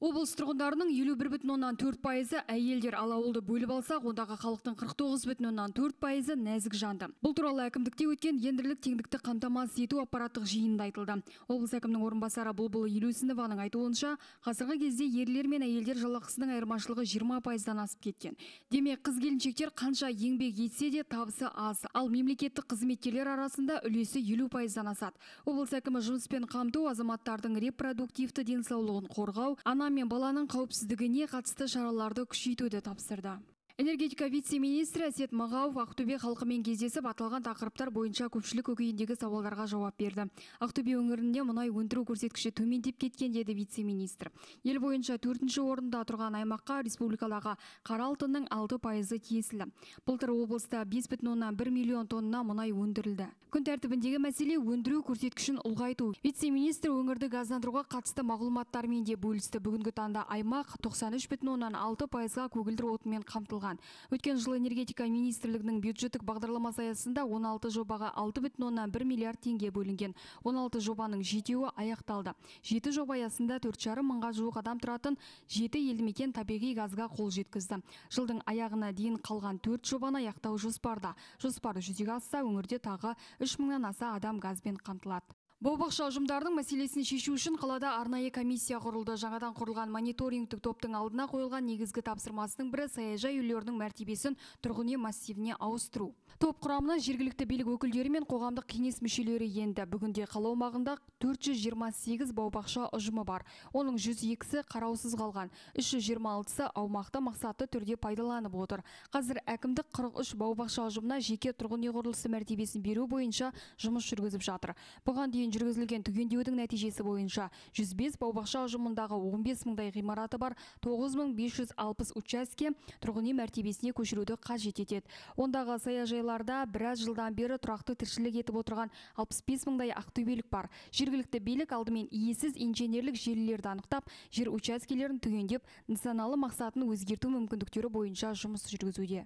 Облыс тұрғындарының 51,4% әйелдер, ал ауылды бөліп алсақ, ондағы халықтың 49,4% нәзік жанды. Бұл туралы әкімдікте өткен гендерлік теңдікті қамтамасыз ету аппараттық жиынында айтылды. Облыс әкімінің орынбасары Бұлбұл Елеусінованың айтуынша, қазіргі кезде ерлер мен әйелдер жалақысының айырмашылығы 20%-дан асып кеткен. Демек, қыз-келіншектер қанша еңбек етсе де табысы аз, ал мемлекеттік қызметкерлер арасында үлесі 50%-дан асады. Облыс әкімі жұмыспен қамту, азаматтардың репродуктивті денсаулығын қорғау, ана мен баланың қауіпсіздігіне қатысты шараларды күшейтуді тапсырды. Энергетика вице-министрі Әсет Мағауов Ақтөбе халқымен кездесіп, аталған тақырыптар бойынша көпшілік көкейіндегі сауалдарға жауап берді. Ақтөбе өңірінде мұнай өндіру көрсеткіші төмендеп кеткен, деді вице-министр. Ел бойынша 4-ші орында тұрған аймаққа республикадағы қара алтынның 6% тиесілі. Былтыр облыста 5,1 миллион тонна мұнай өндірілді. Күн тәртібіндегі мәселе өндіру көрсеткішін ұлғайту. Вице-министр өңірді газдандыруға қатысты мағлұматтармен де бөлісті. Бүгінгі таңда аймақ 93,6%-ға көгілдір отынмен қамтылған. Өткен жылы энергетика министрлігінің бюджеттік бағдарламасы аясында 16 жобаға 6,1 миллиард теңге бөлінген. 16 жобаның 7-еуі аяқталды. 7 жоба аясында 4,5 мыңға жуық адам тұратын 7 елді мекен табиғи газға қол жеткізді. Жылдың аяғына дейін қалған 4 жобаны аяқтау жоспарда. Жоспар жүзеге асса, өңірде тағы 3 мыңнан аса адам газбен қамтылады. Бау-бақша ұжымдарының мәселесін шешу үшін қалада арнайы комиссия құрылды. Жаңадан құрылған мониторингтік топтың алдына қойылған негізгі тапсырмасының бірі саяжай үйлерінің мәртебесін тұрғын үй массивіне ауыстыру. Топ құрамына жергілікті билік өкілдері мен қоғамдық кеңес мүшелері енді. Бүгінде қала аумағында 428 бау-бақша ұжымы бар. Оның 102-сі қараусыз қалған. 326-сы аумақты мақсатты түрде пайдаланып отыр. Қазір әкімдік 43 бау-бақша ұжымына жеке тұрғын үй құрылысы мәртебесін беру бойынша жұмыс жүргізіп жатыр. Бұған дейін жүргізілген түгендеудің нәтижесі бойынша 105 бау-бақша ұжымындағы 15 мыңдай ғимараты бар 9560 учаске тұрғын үй мәртебесіне көшіруді қажет етеді. Ондағы саяжайларда біраз жылдан бері тұрақты тіршілік етіп отырған 65 мыңдай ақтөбелік бар. Жергілікті билік алдымен иесіз инженерлік желілерді анықтап, жер учаскелерін түгендеп, нысаналы мақсатын өзгерту мүмкіндіктері бойынша жұмыс жүргізуде.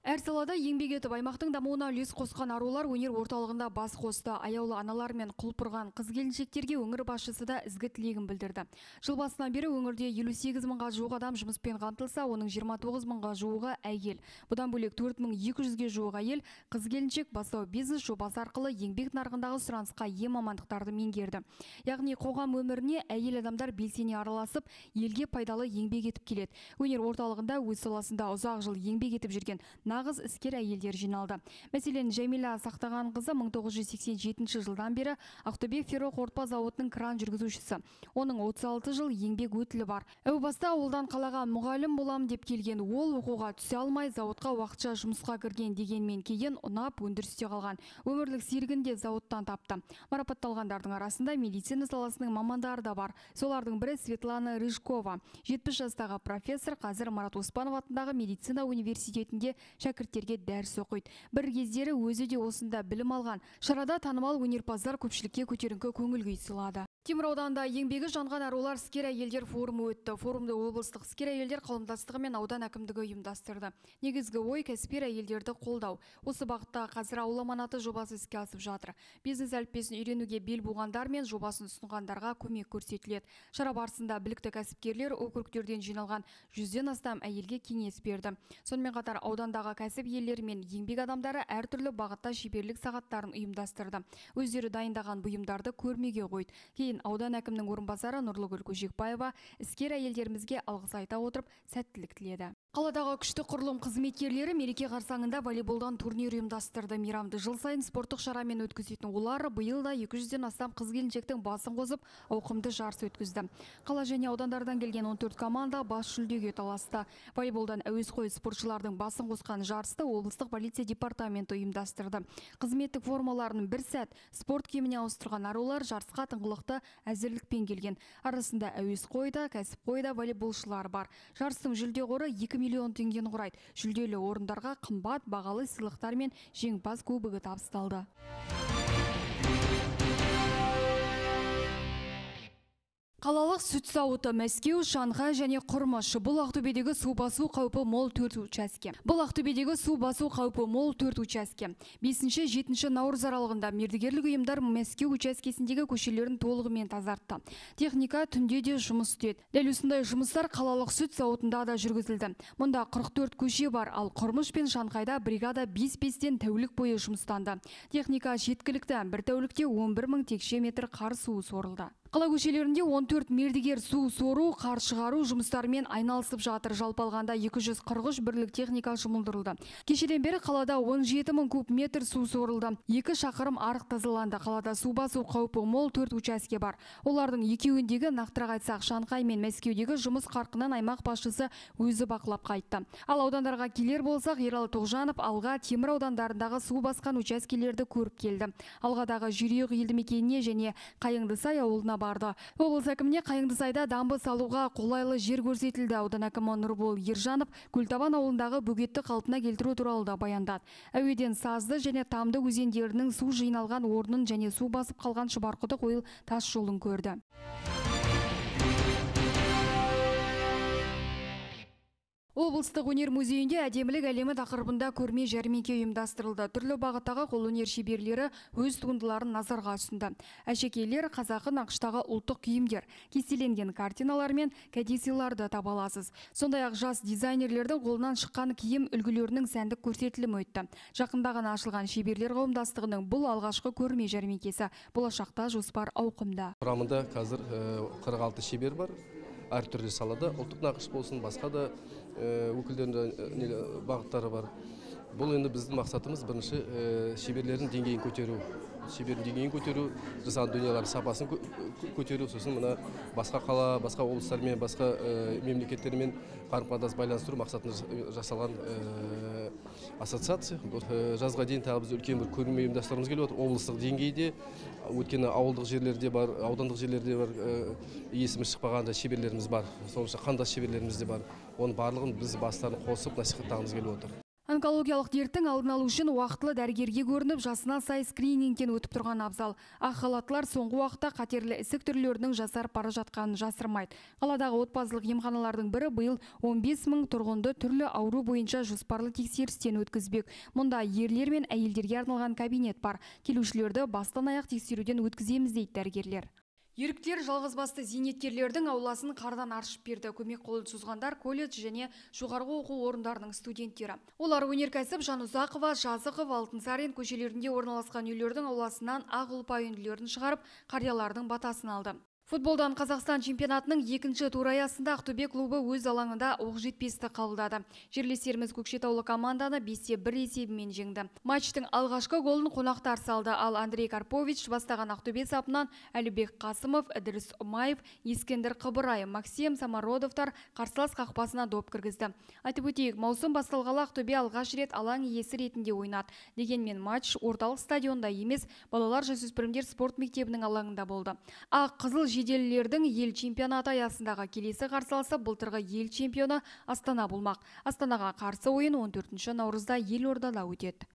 Әр салада еңбек етіп, аймақтың дамуына үлес қосқан арулар өнер орталығында бас қосты. Аяулы аналар мен құлпырған қыз-келіншектерге өңір басшысы да ізгі тілегін білдірді. Жыл басынан бері өңірде 58 мыңға жуық адам жұмыспен қамтылса, оның 29 мыңға жуығы әйел. Бұдан бөлек 4200-ге жуық әйел қыз-келіншек бастау бизнес жобасы арқылы еңбек нарығындағы сұранысқа ие мамандықтарды меңгерді. Яғни қоғам өміріне әйел адамдар белсене араласып, елге пайдалы еңбек етіп келеді. Өнер орталығында өз саласында ұзақ жыл еңбек етіп жүрген нағыз іскер әйелдер жиналды. Мәселен, Жәмила Сақтаған қызы 1987 жылдан бері Ақтөбе ферроқорытпа зауытының кран жүргізушісі. Оның 36 жыл еңбек өтілі бар. Әу баста ауылдан қалаға мұғалім болам деп келген ол оқуға түсе алмай, зауытқа уақытша жұмысқа кірген, дегенмен кейін ұнап өндірісте қалған. Өмірлік серігінде зауыттан тапты. Марапатталғандардың арасында медицина саласының мамандары да бар. Солардың бірі Светлана Рыжкова. 70 жастағы профессор, қазір Марат Оспанов атындағы медицина университетінде шәкірттерге дәріс оқиды. Бір кездері өзі де осында білім алған. Шарада танымал өнерпаздар көпшілікке көтеріңкі көңіл күй сыйлады. Темір ауданында еңбегі жанған арулар іскер әйелдер форумы өтті. Форумды облыстық іскер әйелдер қауымдастығы мен аудан әкімдігі ұйымдастырды. Негізгі ой кәсіпкер әйелдерді қолдау. Осы бағытта қазір ауыл аманаты жобасы іске асып жатыр. Бизнес әліппесін үйренуге бел буғандар мен жобасын ұсынғандарға көмек көрсетіледі. Шара барысында білікті кәсіпкерлер округтерден жиналған 100-ден астам әйелге кеңес берді. Сонымен қатар аудандағы кәсіп иелері мен еңбек адамдары әртүрлі бағытта шеберлік сағаттарын ұйымдастырды. Өздері дайындаған бұйымдарды көрмеге қойды. Кейін аудан әкімінің орынбасары Нұрлыгүл Көжекбаева іскер әйелдерімізге алғыс айта отырып сәттілік тіледі. Қаладағы күшті құрылым қызметкерлері мереке қарсаңында волейболдан турнир ұйымдастырды. Мейрамды жыл сайын спорттық шарамен өткізетін олар биыл да 200-ден астам қыз-келіншектің басын қосып, ауқымды жарыс өткізді. Қала және аудандардан келген 14 команда бас жүлдеге таласты. Волейболдан әуесқой спортшылардың басын қосқан жарысты облыстық полиция департаменті ұйымдастырды. Қызметтік формаларын бір сәт спорт киіміне ауыстырған арулар жарысқа тыңғылықты әзірлікпен келген. Арасында әуесқойда, кәсіпқойда волейболшылар бар. Жарыстың жүлде қоры 2 миллион теңгені құрайды. Жүлделі орындарға қымбат бағалы сыйлықтар мен жеңімпаз кубогы табысталды. Қалалық сүт зауыты Мәскеу, Шанхай және Құрмаш. Бұл Ақтөбедегі су басу қаупі мол 4 учаске. 5-7 наурыз аралығында мердігерлік ұйымдар Мәскеу учаскесіндегі көшелерін толығымен тазартты. Техника түнде де жұмыс істеді. Дәл осындай жұмыстар қалалық сүт зауытында да жүргізілді. Мұнда 44 көше бар, ал Құрмаш пен Шанхайда бригада 5-5-тен тәулік бойы жұмыстанды. Техника жеткілікті, бір тәулікте 11 000 текше метр қар суы сорылды. Қала көшелерінде 14 мердігер су сору, қар шығару жұмыстарымен айналысып жатыр. Жалпы алғанда 243 бірлік техника жұмылдырылды. Кешеден бері қалада 17 000 куб метр су сорылды. 2 шақырым арық тазаланды. Қалада су басу қаупі мол 4 учаске бар. Олардың екеуіндегі, нақтырақ айтсақ, Шанхай мен Мәскеудегі жұмыс қарқынын аймақ басшысы өзі бақылап қайтты. Ал аудандарға келер болсақ, Ералы Тоғжанов Алға, Темір аудандарындағы су басқан учаскелерді көріп келді. Алғадағы Жүйрек елді мекеніне және Қайыңдысай ауылына барды. Облыс әкіміне Қайыңдысайда дамбы салуға қолайлы жер көрсетілді. Аудан әкімі Нұрбол Ержанов Көлтабан ауылындағы бөгетті қалпына келтіру туралы да баяндады. Әуеден Сазды және Тамды өзендерінің су жиналған орнын және су басып қалған Шұбарқұдық ойыл тас жолын көрді. Облыстық өнер музейінде әдемілік әлемі тақырыбында көрме жәрмеңке ұйымдастырылды. Түрлі бағыттағы қолөнер шеберлері өз туындыларын назарға ұсынды. Әшекейлер, қазақы нақыштағы ұлттық киімдер, кестеленген картиналар мен кәдесыйларды таба аласыз. Сондай-ақ жас дизайнерлердің қолынан шыққан киім үлгілерінің сәндік көрсетілімі өтті. Жақында ғана ашылған шеберлер қауымдастығының бұл алғашқы көрме жәрмеңкесі. Болашақта жоспар ауқымда. Құрамында қазір 46 шебер бар. Әртүрлі салада ұлттық нақыш болсын, басқа да өкілдерінің бағыттары бар. Бұл енді біздің мақсатымыз бірінші шеберлердің деңгейін көтеру. Шебердің деңгейін көтеру, жасаған дүниелердің сапасын көтеру, сосын мына басқа қала, басқа облыстармен, басқа мемлекеттермен қарым-қатынас байланыстыру мақсатында жасалған ассоциация. Жазға дейін тағы біз үлкен бір көрме ұйымдастырғымыз келіп отыр. Облыстық деңгейде, өйткені ауылдық жерлерде бар, аудандық жерлерде бар, есімі шықпаған шеберлеріміз бар. Соңғы қандас шеберлеріміз де бар. Оның барлығын біз бастарын қосып насихаттағымыз келіп отыр. Онкологиялық дерттің алдын алу үшін уақытлы дәрігерге көрініп, жасына сай скринингтен өтіп тұрған абзал. Ақ халаттылар соңғы уақытта қатерлі ісік түрлерінің жасарып бара жатқанын жасырмайды. Қаладағы отбасылық емханалардың бірі биыл 15 000 тұрғынды түрлі ауру бойынша жоспарлы тексерістен өткізбек. Мұнда ерлер мен әйелдерге арналған кабинет бар. Келушілерді бастан аяқ тексеруден өткіземіз дейді дәрігерлер. Еріктілер жалғызбасты зейнеткерлердің ауласын қардан аршып берді. Көмек қолын созғандар колледж және жоғарғы оқу орындарының студенттері. Олар Өнеркәсіп, Жанұзақова, Жазықов, Алтынсарин көшелерінде орналасқан үйлердің ауласынан ақ ұлпа үйінділерін шығарып, қариялардың батасын алды. Футболдан Қазақстан чемпионатының екінші тур аясында Ақтөбе клубы өз алаңында оқ жетпесті қабылдады. Жерлестеріміз Көкшетаулы команданы 5-1 есебімен жеңді. Матчтың алғашқы голын қонақтар салды, ал Андрей Карпович бастаған Ақтөбе сапынан Әлібек Қасымов, Ідріс Ұмаев, Ескендір Қыбырай, Максим Самародовтар қарсылас қақпасына доп кіргізді. Айтып өтейік, маусым басталғалы Ақтөбе алғаш рет алаң иесі ретінде ойнады. Дегенмен матч орталық стадионда емес, балалар жасөспірімдер спорт мектебінің алаңында болды. Ақ қызыл жеделлердің ел чемпионаты аясындағы келесі қарсыласы былтырғы ел чемпионы Астана болмақ. Астанаға қарсы ойын 14 наурызда Елордада өтеді.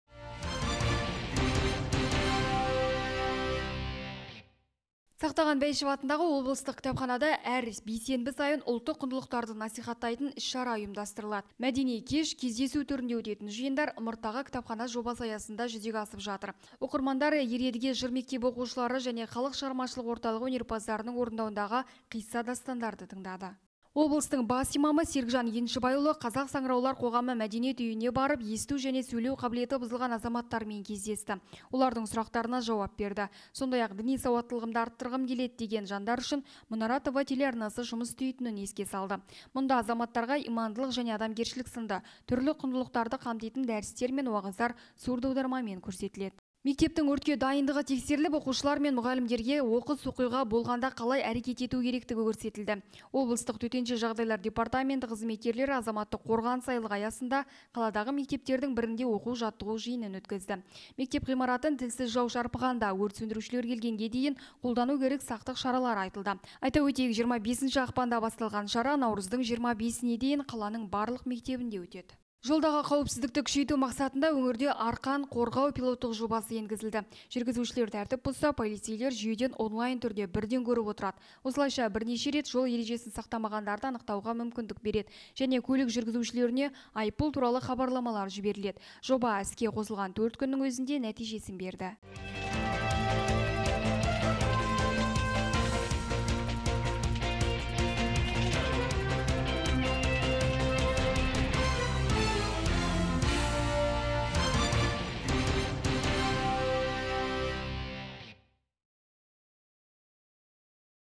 Сақтаған Бәйішев атындағы облыстық кітапханада әр бейсенбі сайын ұлттық құндылықтарды насихаттайтын іс-шара ұйымдастырылады. Мәдени кеш, кездесу түрінде өтетін жиындар ымырттағы кітапхана жобасы аясында жүзеге асып жатыр. Оқырмандар Ередіге жыр мектебі оқушылары және халық шығармашылық орталығы өнерпаздарының орындауындағы қисса дастандарды тыңдады. Облыстың бас имамы Серікжан Еншібайұлы Қазақ саңыраулар қоғамы мәдениет үйіне барып, есту және сөйлеу қабілеті бұзылған азаматтармен кездесті. Олардың сұрақтарына жауап берді. Сондай-ақ діни сауаттылығымды арттырғым келеді деген жандар үшін Мұнара ТВ телеарнасы жұмыс істейтінін еске салды. Мұнда азаматтарға имандылық және адамгершілік сынды түрлі құндылықтарды қамтитын дәрістер мен уағыздар сурдо аудармамен көрсетіледі. Мектептің өртке дайындығы тексеріліп, оқушылар мен мұғалімдерге оқыс оқиға болғанда қалай әрекет ету керектігі көрсетілді. Облыстық төтенше жағдайлар департаменті қызметкерлері азаматтық қорғаныс айлығы аясында қаладағы мектептердің бірінде оқу жаттығу жиынын өткізді. Мектеп ғимаратын тілсіз жау шарпығанда өрт сөндірушілер келгенге дейін қолдану керек сақтық шаралары айтылды. Айта өтейік, 25 ақпанда басталған шара наурыздың 25-іне дейін қаланың барлық мектебінде өтеді. Жолдағы қауіпсіздікті күшейту мақсатында өңірде арқан қорғау пилоттық жобасы енгізілді. Жүргізушілер тәртіп бұзса, полицейлер жүйеден онлайн түрде бірден көріп отырады. Осылайша бірнеше рет жол ережесін сақтамағандарды анықтауға мүмкіндік береді. Және көлік жүргізушілеріне айыппұл туралы хабарламалар жіберіледі. Жоба іске қосылған 4 күннің өзінде нәтижесін берді.